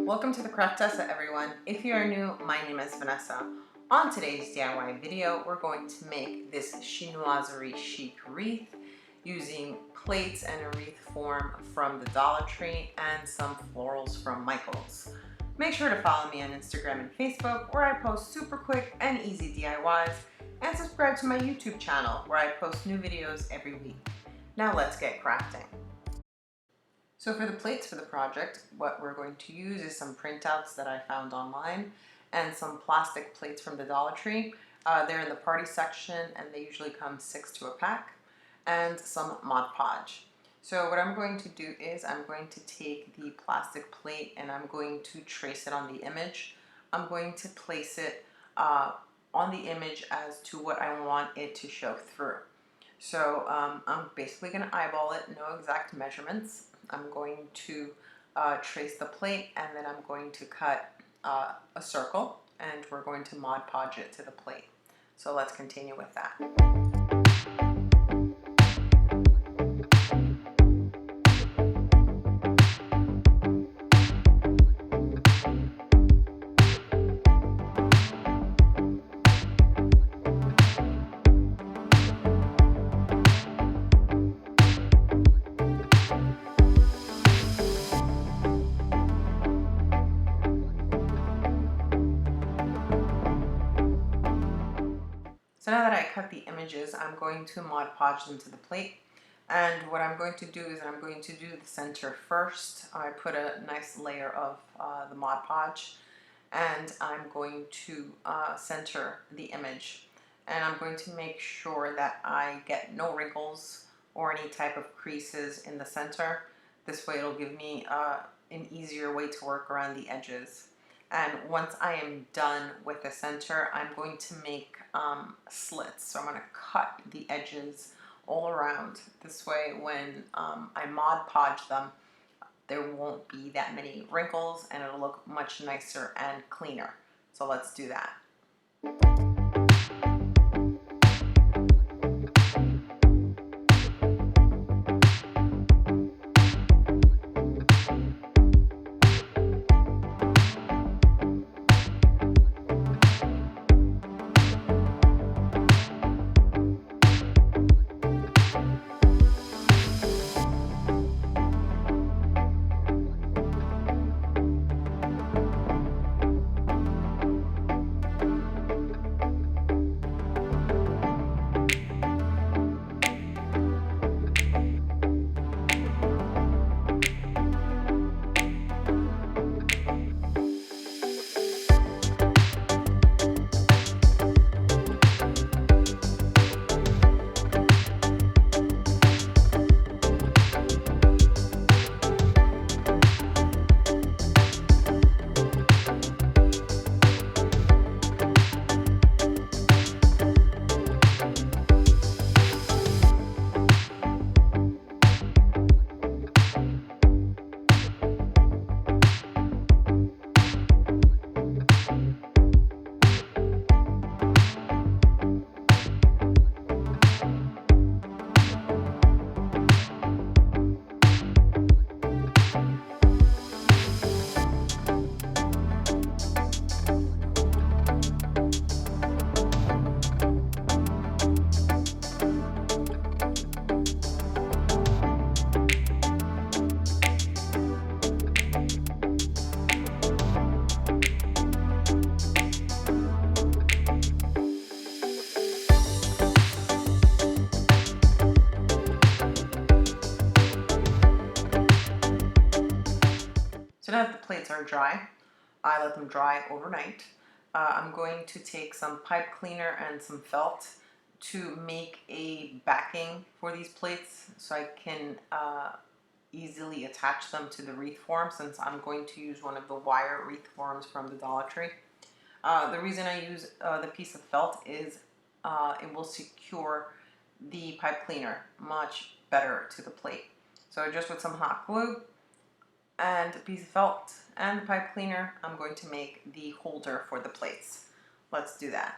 Welcome to the Craftessa, everyone. If you are new, my name is Vanessa. On today's DIY video, we're going to make this Chinoiserie chic wreath using plates and a wreath form from the Dollar Tree and some florals from Michael's. Make sure to follow me on Instagram and Facebook, where I post super quick and easy DIYs, and subscribe to my YouTube channel where I post new videos every week. Now let's get crafting. So for the plates for the project, what we're going to use is some printouts that I found online and some plastic plates from the Dollar Tree. They're in the party section and they usually come 6 to a pack, and some Mod Podge. So what I'm going to do is I'm going to take the plastic plate and I'm going to trace it on the image. I'm going to place it on the image as to what I want it to show through. So I'm basically going to eyeball it, no exact measurements. I'm going to trace the plate, and then I'm going to cut a circle, and we're going to Mod Podge it to the plate. So let's continue with that. So now that I cut the images, I'm going to Mod Podge them to the plate. And what I'm going to do is I'm going to do the center first. I put a nice layer of the Mod Podge, and I'm going to center the image. And I'm going to make sure that I get no wrinkles or any type of creases in the center. This way it'll give me an easier way to work around the edges. And once I am done with the center, I'm going to make slits. So I'm going to cut the edges all around. This way, when I Mod Podge them, there won't be that many wrinkles and it'll look much nicer and cleaner. So let's do that. So now that the plates are dry, I let them dry overnight. I'm going to take some pipe cleaner and some felt to make a backing for these plates so I can easily attach them to the wreath form, since I'm going to use one of the wire wreath forms from the Dollar Tree. The reason I use the piece of felt is it will secure the pipe cleaner much better to the plate. So just with some hot glue and a piece of felt and the pipe cleaner, I'm going to make the holder for the plates. Let's do that.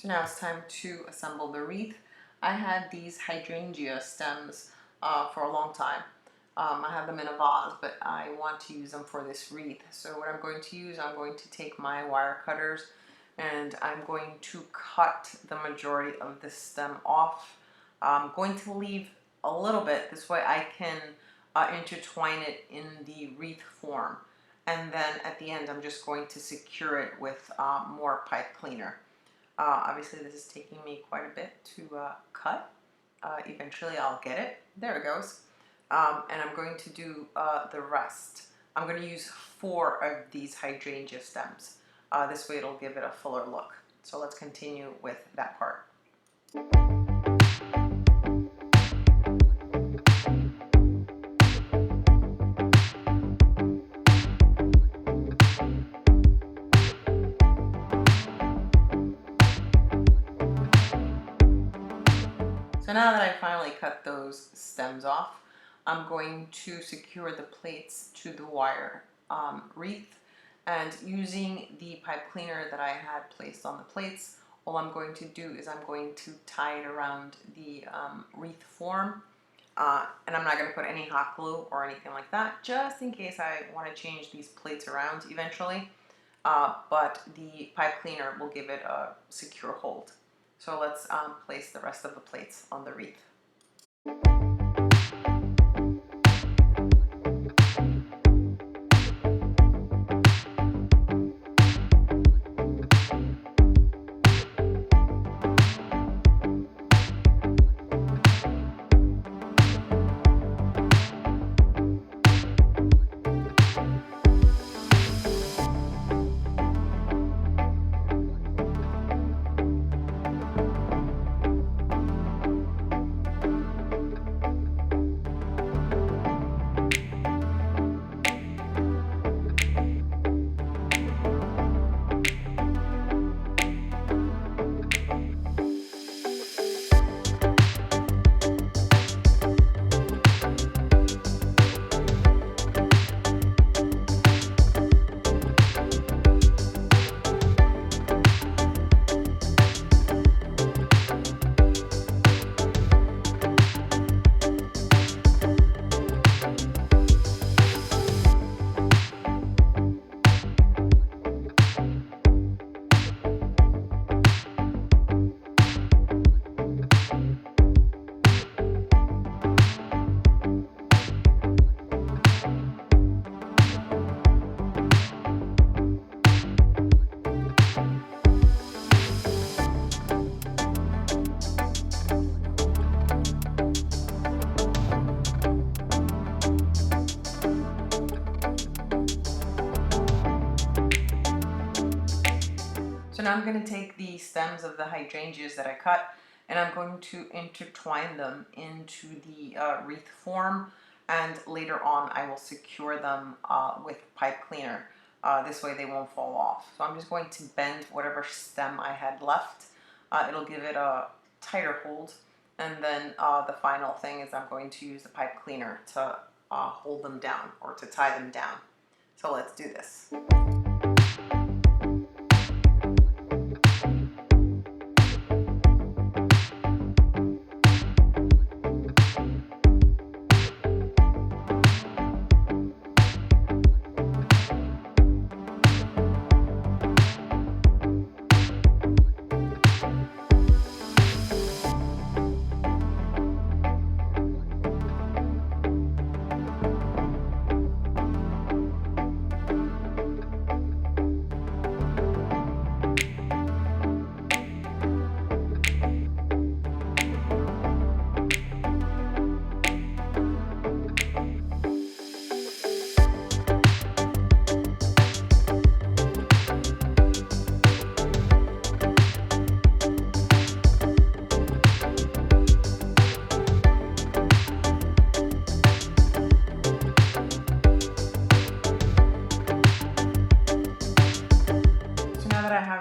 So now it's time to assemble the wreath. I had these hydrangea stems for a long time. I have them in a vase, but I want to use them for this wreath. So what I'm going to use, I'm going to take my wire cutters and I'm going to cut the majority of the stem off. I'm going to leave a little bit, this way I can intertwine it in the wreath form. And then at the end, I'm just going to secure it with more pipe cleaner. Obviously this is taking me quite a bit to cut. Eventually I'll get it. There it goes. And I'm going to do the rest. I'm going to use 4 of these hydrangea stems. This way it'll give it a fuller look. So let's continue with that part. So now that I finally cut those stems off, I'm going to secure the plates to the wire wreath, and using the pipe cleaner that I had placed on the plates, all I'm going to do is I'm going to tie it around the wreath form, and I'm not going to put any hot glue or anything like that, just in case I want to change these plates around eventually, but the pipe cleaner will give it a secure hold. So let's place the rest of the plates on the wreath. So now I'm going to take the stems of the hydrangeas that I cut and I'm going to intertwine them into the wreath form, and later on I will secure them with pipe cleaner. This way they won't fall off. So I'm just going to bend whatever stem I had left. It'll give it a tighter hold, and then the final thing is I'm going to use the pipe cleaner to hold them down or to tie them down. So let's do this.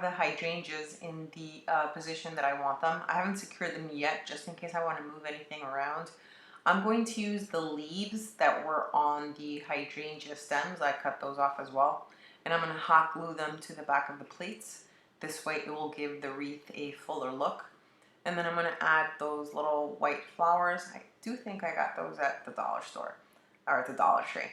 The hydrangeas in the position that I want them. I haven't secured them yet, just in case I want to move anything around. I'm going to use the leaves that were on the hydrangea stems. I cut those off as well, and I'm going to hot glue them to the back of the plates. This way it will give the wreath a fuller look. And then I'm going to add those little white flowers. I do think I got those at the dollar store or at the Dollar Tree.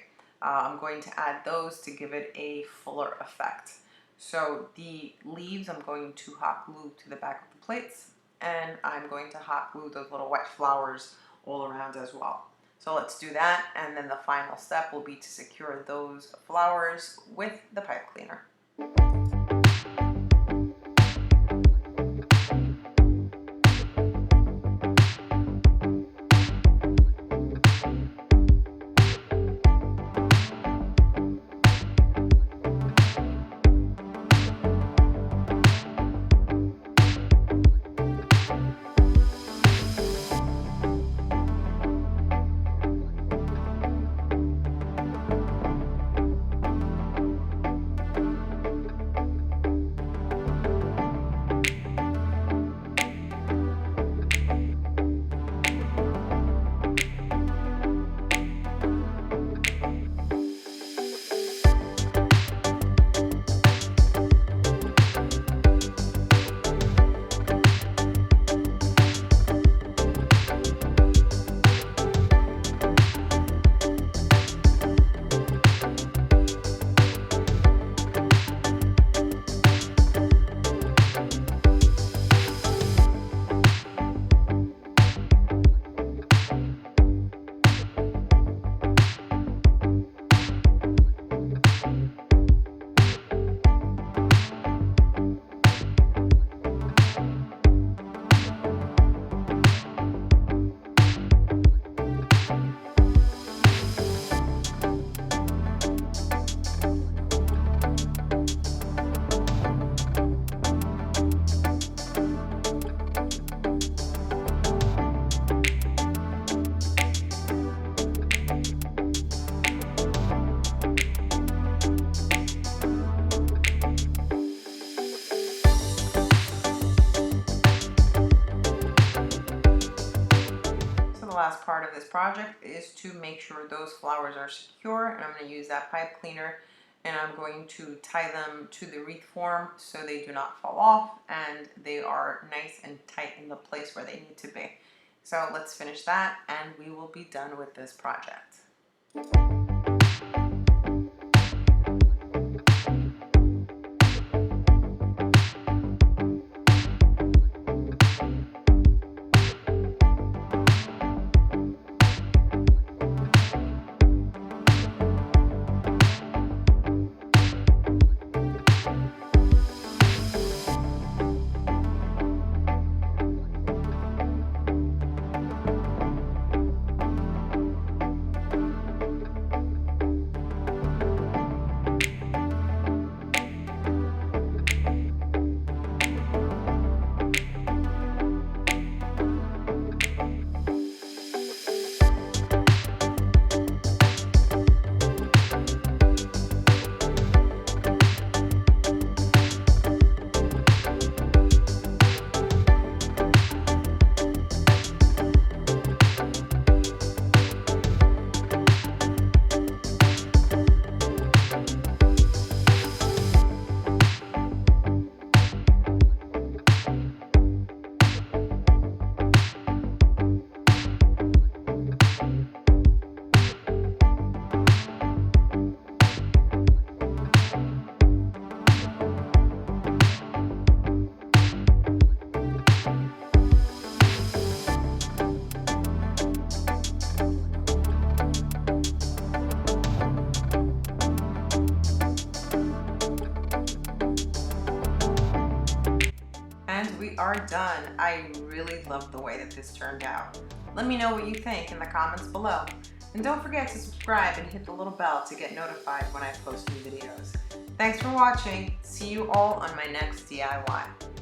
I'm going to add those to give it a fuller effect. So the leaves I'm going to hot glue to the back of the plates, and I'm going to hot glue those little white flowers all around as well. So let's do that, and then the final step will be to secure those flowers with the pipe cleaner. Last part of this project is to make sure those flowers are secure, and I'm going to use that pipe cleaner, and I'm going to tie them to the wreath form so they do not fall off and they are nice and tight in the place where they need to be. So let's finish that and we will be done with this project. And we are done. I really love the way that this turned out. Let me know what you think in the comments below. And don't forget to subscribe and hit the little bell to get notified when I post new videos. Thanks for watching. See you all on my next DIY.